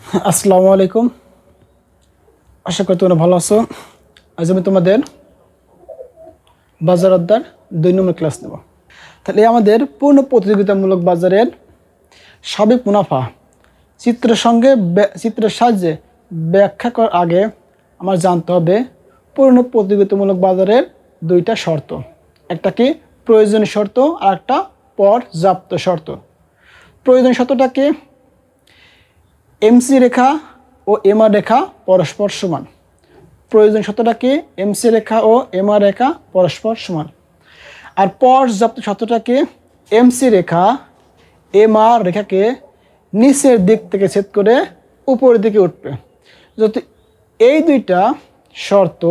আসসালামু আলাইকুম। আশা করি তোমরা ভালো আছো। আজ আমি তোমাদের বাজার অধ্যায়ের 2 নম্বর ক্লাস নেব। তাহলে আমাদের পূর্ণ প্রতিযোগিতামূলক বাজারের সাবেক মুনাফা চিত্রের সাহায্যে ব্যাখ্যা করার আগে আমার জানতে হবে পূর্ণ প্রতিযোগিতামূলক বাজারের 2টা শর্ত। একটা কি প্রয়োজনীয় শর্ত আর একটা পর্যাপ্ত শর্ত। প্রয়োজনীয় শর্তটা কি? এমসি রেখা ও এমআর রেখা পরস্পর সমান। প্রয়োজন শর্তটা কি? এমসি রেখা ও এমআর রেখা পরস্পর সমান। আর পর্যাপ্ত শর্তটা কি? এমসি রেখা এমআর রেখাকে নিচের দিক থেকে ছেদ করে উপরের দিকে উঠবে। যদি এই 2টা শর্ত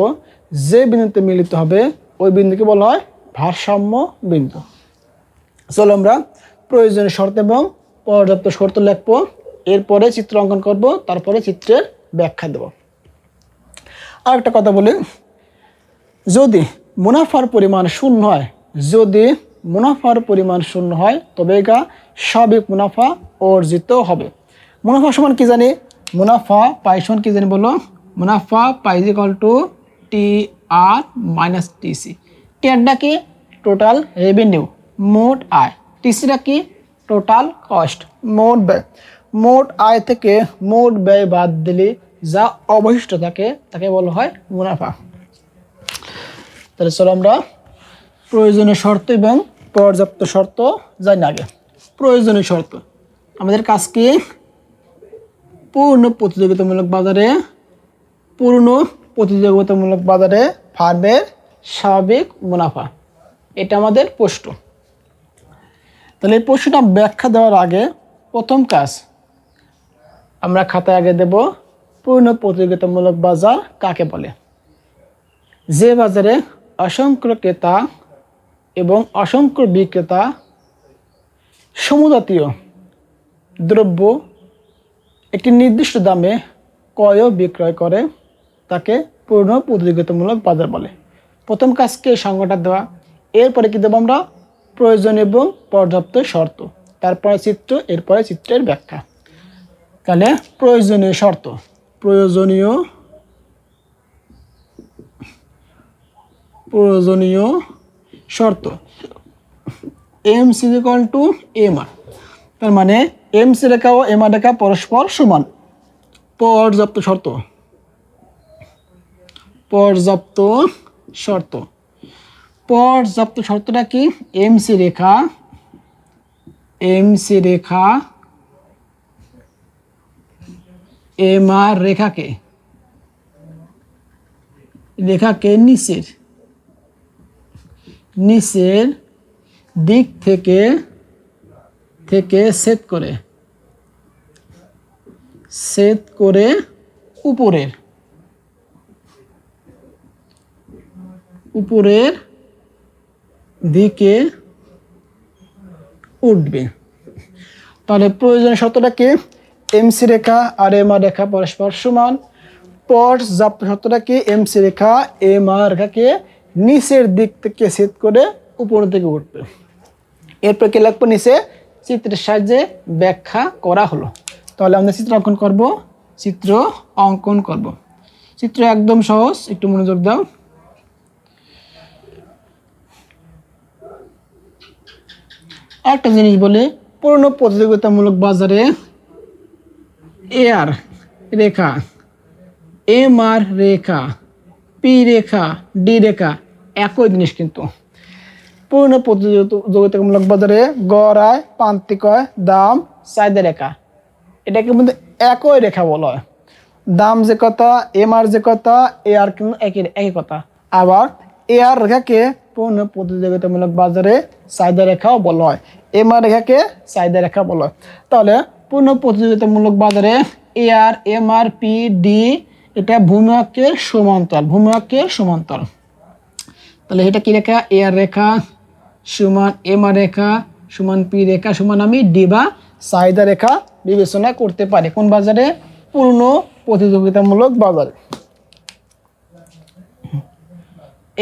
যে বিন্দুতে মিলিত হবে ওই বিন্দুকে বলা হয় ভারসাম্য বিন্দু। চলো আমরা প্রয়োজনীয় শর্ত এবং পর্যাপ্ত শর্ত লিখবো, এরপরে চিত্র অঙ্কন করব, তারপরে চিত্রের ব্যাখ্যা দেব। আর একটা কথা বলি, যদি মুনাফার পরিমাণ শূন্য হয় তবে এটা সাবেক মুনাফা অর্জিত হবে। মুনাফা সমান কি জানি? মুনাফা পাই সমান কি জানি বলো? মুনাফা পাই equal to T R minus T. টিআরটা কি? টোটাল রেভিনিউ, মোট আয়। টিসিটা কি? টোটাল কস্ট, মোট ব্যয়। মোট আয় থেকে মোট ব্যয় বাদ দিলে যা অবশিষ্ট থাকে তাকে বলা হয় মুনাফা। তাহলে চলো আমরা প্রয়োজনীয় শর্ত এবং পর্যাপ্ত শর্ত জানি আগে। প্রয়োজনীয় শর্ত, আমাদের কাজ কি? পূর্ণ প্রতিযোগিতামূলক বাজারে ফার্মের স্বাভাবিক মুনাফা, এটা আমাদের প্রশ্ন। তাহলে এই প্রশ্নটা ব্যাখ্যা দেওয়ার আগে প্রথম কাজ আমরা খাতায় আগে দেব পূর্ণ প্রতিযোগিতামূলক বাজার কাকে বলে। যে বাজারে অসংখ্য ক্রেতা এবং অসংখ্য বিক্রেতা সমজাতীয় দ্রব্য একটি নির্দিষ্ট দামে ক্রয় ও বিক্রয় করে তাকে পূর্ণ প্রতিযোগিতামূলক বাজার বলে। প্রথম কাজকে সংজ্ঞাটা দেওয়া, এরপরে কি দেবো আমরা? প্রয়োজন এবং পর্যাপ্ত শর্ত, তারপরে চিত্র, এরপরে চিত্রের ব্যাখ্যা। তাহলে প্রয়োজনীয় শর্ত এমসি ইকুয়াল টু এমআর, তার মানে এমসি রেখা ও এমআর রেখা পরস্পর সমান। পর্যাপ্ত শর্তটা কি? এমসি রেখা এমআর রেখাকে নিচের দিক থেকে ছেদ করে উপরের দিকে উঠবে। তাহলে প্রয়োজনীয় শর্তটা কি? এমসি রেখা আর এমআর রেখা পরস্পর সমান। পর্যাপ্ত শর্তটা কি? এমসি রেখা এমআর রেখাকে নিচের দিক থেকে ছেদ করে উপরের দিকে উঠবে। এরপর কি লিখবো? নিচে চিত্রের সাহায্যে ব্যাখ্যা করা হলো। তাহলে আমরা চিত্র অঙ্কন করব। চিত্র একদম সহজ, একটু মনোযোগ দাও। একটা জিনিস বলে, পূর্ণ প্রতিযোগিতামূলক বাজারে এআর রেখা, এমআর রেখা, পি রেখা, ডি রেখা একই জিনিস। কিন্তু পূর্ণ প্রতিযোগিতামূলক বাজারে গড় আয়, প্রান্তিক আয়, দাম, চাহিদা রেখা, এটাকে মধ্যে একই রেখা বলা হয়। দাম যে কথা, এমআর যে কথা, এআর কিন্তু একই কথা। আবার এআর রেখাকে পূর্ণ প্রতিযোগিতামূলক বাজারে চাহিদা রেখাও বলা হয়, এমআর রেখাকে চাহিদা রেখা বলা হয়। তাহলে পূর্ণ প্রতিযোগিতামূলক বাজারে এআর, এমআর, পি, ডি এটা ভূমি অক্ষের সমান্তরাল। তাহলে এটা কি রেখা? এআর রেখা সমান এমআর রেখা সমান পি রেখা সমান আমি ডি বা চাহিদা রেখা বিবেচনা করতে পারি। কোন বাজারে? পূর্ণ প্রতিযোগিতামূলক বাজারে।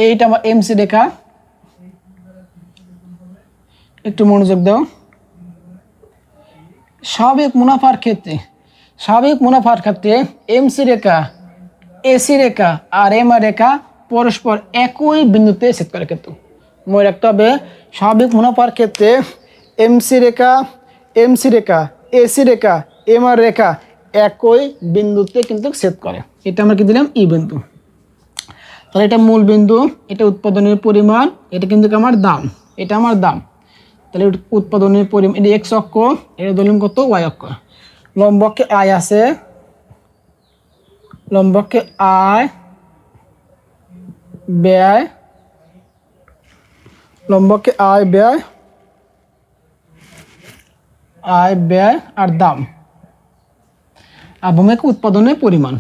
এইটা আমার এমসি রেখা, একটু মনোযোগ দাও। স্বাভাবিক মুনাফার ক্ষেত্রে স্বাভাবিক মুনাফার ক্ষেত্রে এমসি রেখা, এসি রেখা আর এমআর রেখা পরস্পর একই বিন্দুতে ছেদ করে। কিন্তু মনে রাখতে হবে স্বাভাবিক মুনাফার ক্ষেত্রে এমসি রেখা, এসি রেখা, এমআর রেখা একই বিন্দুতে কিন্তু ছেদ করে। এটা আমরা কি দিলাম? ই বিন্দু। তাহলে এটা মূল বিন্দু, এটা উৎপাদনের পরিমাণ, এটা কিন্তু আমার দাম, এটা আমার দাম। তাহলে উৎপাদনের পরিমাণ, এটা এক্স অক্ষ, এটা ধরলাম কত? ওয়াই অক্ষ। লম্বকে আয় আছে, লম্বকে আয় ব্যয়, লম্বকে আয় ব্যয়, আয় ব্যয় আর দাম। আর ভূমিকে উৎপাদনের পরিমাণ,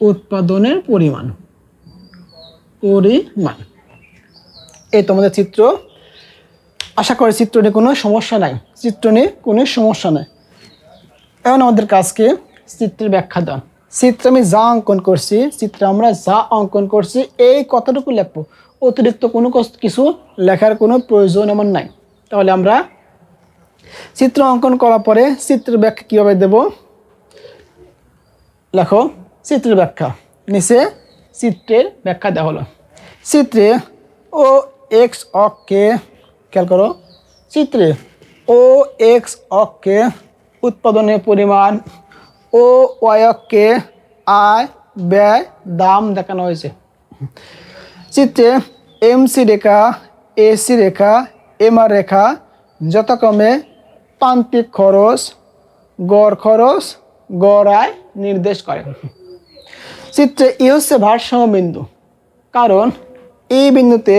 উৎপাদনের পরিমাণ। এই তোমাদের চিত্র। আশা করি চিত্র নিয়ে কোনো সমস্যা নাই, এখন আমাদের কাজকে চিত্রের ব্যাখ্যা দাও। চিত্রে আমি যা অঙ্কন করছি, এই কতটুকু লিখবো, অতিরিক্ত কোনো কিছু লেখার কোনো প্রয়োজন আমার নাই। তাহলে আমরা চিত্র অঙ্কন করার পরে চিত্রের ব্যাখ্যা কীভাবে দেব? লেখো চিত্রের ব্যাখ্যা। নিচে চিত্রের ব্যাখ্যা দেওয়া হলো। চিত্রে ও এক্স অক্ষে, খেয়াল করো, চিত্রে ও এক্স অক্ষে উৎপাদনের পরিমাণ ও ওয়াই অক্ষে আয় ব্যয় দাম দেখানো হয়েছে। চিত্রে এমসি রেখা, এসি রেখা, এমআর রেখা যথাক্রমে প্রান্তিক খরচ, গড় আয় নির্দেশ করে। চিত্রে ই হচ্ছে ভারসাম্য বিন্দু, কারণ এই বিন্দুতে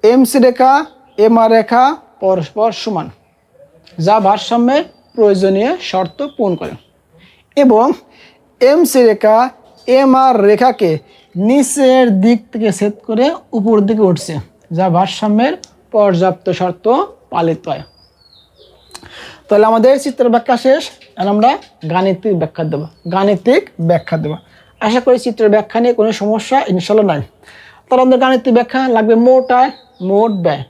এমসি রেখা, এমআর রেখা পরস্পর সমান, যা ভারসাম্যের প্রয়োজনীয় শর্ত পূরণ করে। এবং এমসি রেখা, এমআর রেখাকে নিচের দিক থেকে ছেদ করে উপর দিকে উঠছে, যা ভারসাম্যের পর্যাপ্ত শর্ত পালিত হয়। তাহলে আমাদের চিত্রের ব্যাখ্যা শেষ, আর আমরা গাণিতিক ব্যাখ্যা দেব। আশা করি চিত্রের ব্যাখ্যা নিয়ে কোনো সমস্যা ইনশাল্লাহ নাই। তাহলে আমাদের গাণিতিক ব্যাখ্যা লাগবে মোট আয়, মোট ব্যয়,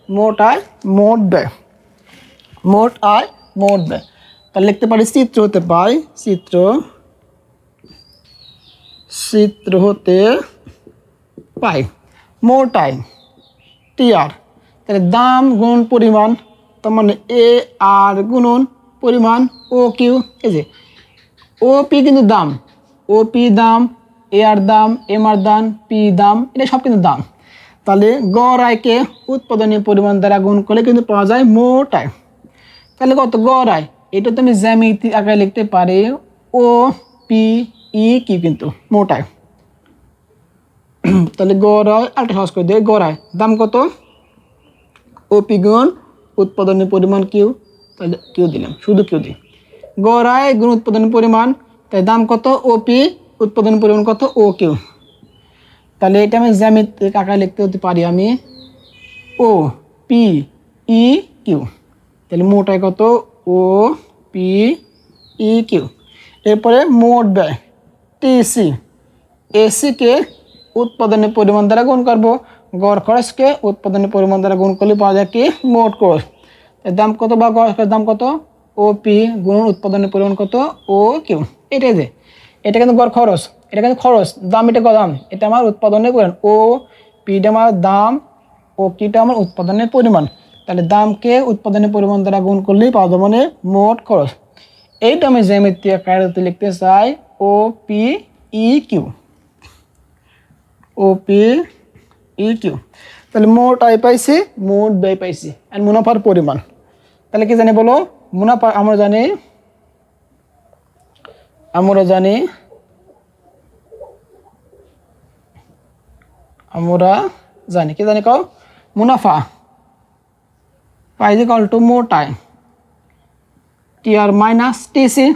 তাহলে লিখতে পারি চিত্র হতে পাই, চিত্র হতে পাই মোট আয় টি আর, তাহলে দাম গুণন পরিমাণ, তার মানে এ আর গুণন পরিমাণ ও কিউ। এই যে ও পি কিন্তু দাম, ও পি দাম, এ আর দাম, এম আর দাম, পি দাম, এটা সব কিন্তু দাম। তাহলে গড় আয়কে উৎপাদনের পরিমাণ দ্বারা গুণ করলে কিন্তু পাওয়া যায় মোট আয়। তাহলে কত? গড় আয়, এটা তো আমি জ্যামিতিক আকারে লিখতে পারি ও পি ই কিউ, কিন্তু মোট আয়। তাহলে গড় আয় আরেকটা সহজ করে দিয়ে, গড় আয় দাম কত? ও পি গুণ উৎপাদনের পরিমাণ কিউ, তাহলে কিউ দিলাম, শুধু কিউ দিই। গড় আয় গুণ উৎপাদনের পরিমাণ, তাই দাম কত? ও পি, উৎপাদনের পরিমাণ কত? O Q. তাহলে এটা আমি জ্যামিতিক আকারে লিখতে হতে পারি আমি ও পি ই কিউ। তাহলে মোট আয় কত? O P E Q. এরপরে মোট ব্যয় টিসি, এসিকে উৎপাদনের পরিমাণ দ্বারা গুণ করবো, গড় খরচকে উৎপাদনের পরিমাণ দ্বারা গুণ করলে পাওয়া যায় কি? মোট খরচ। এর দাম কত বা গড় খরচের দাম কত? ও পি গুণ উৎপাদনের পরিমাণ কত? O Q. এটাই যে, এটা কিন্তু গড় খরচ, এটা কিন্তু খরচ, দাম এটা দাম, এটা আমার উৎপাদনের পরিমাণ, ও পিটা আমার দাম, ও কিটা আমার উৎপাদনের পরিমাণ। তাহলে দামকে উৎপাদনের পরিমাণ দ্বারা গুণ করলেই পাওয়া যাবে মানে মোট খরচ। এইটা আমি জ্যামিতিক আকারে লিখতে চাই O P E Q, O P E Q. তাহলে মোট আয় পাইছি, মোট ব্যয় পাইছি, আর মুনাফার পরিমাণ। তাহলে কি জানি বলো? মুনাফা আমরা জানি কি জানি কও? মুনাফা পাই ইকুয়াল টু মোট আয় টি আর মাইনাস টিসি।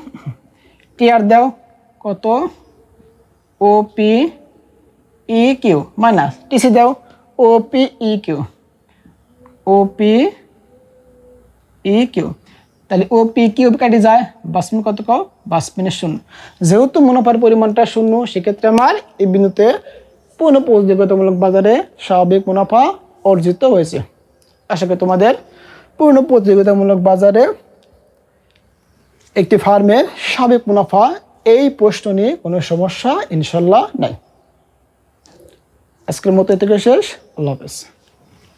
টি আর দাও কত? ও পি ই কিউ মাইনাস টিসি দাও ও P E Q, O P E Q. তাহলে ও পি কিউ কাটি যায়, বাসমিন কত কও? বাসমিনের শূন্য। যেহেতু মুনাফার পরিমাণটা শূন্য, সেক্ষেত্রে আমার এই বিন্দুতে পুনঃপ্রতিযোগিতামূলক বাজারে স্বাভাবিক মুনাফা অর্জিত হয়েছে। আশা করি তোমাদের পূর্ণ প্রতিযোগিতামূলক বাজারে একটি ফার্মের সাবেক মুনাফা, এই প্রশ্ন নিয়ে কোনো সমস্যা ইনশাল্লাহ নাই। আজকের মতো এতে শেষ। আল্লাহ হাফেজ।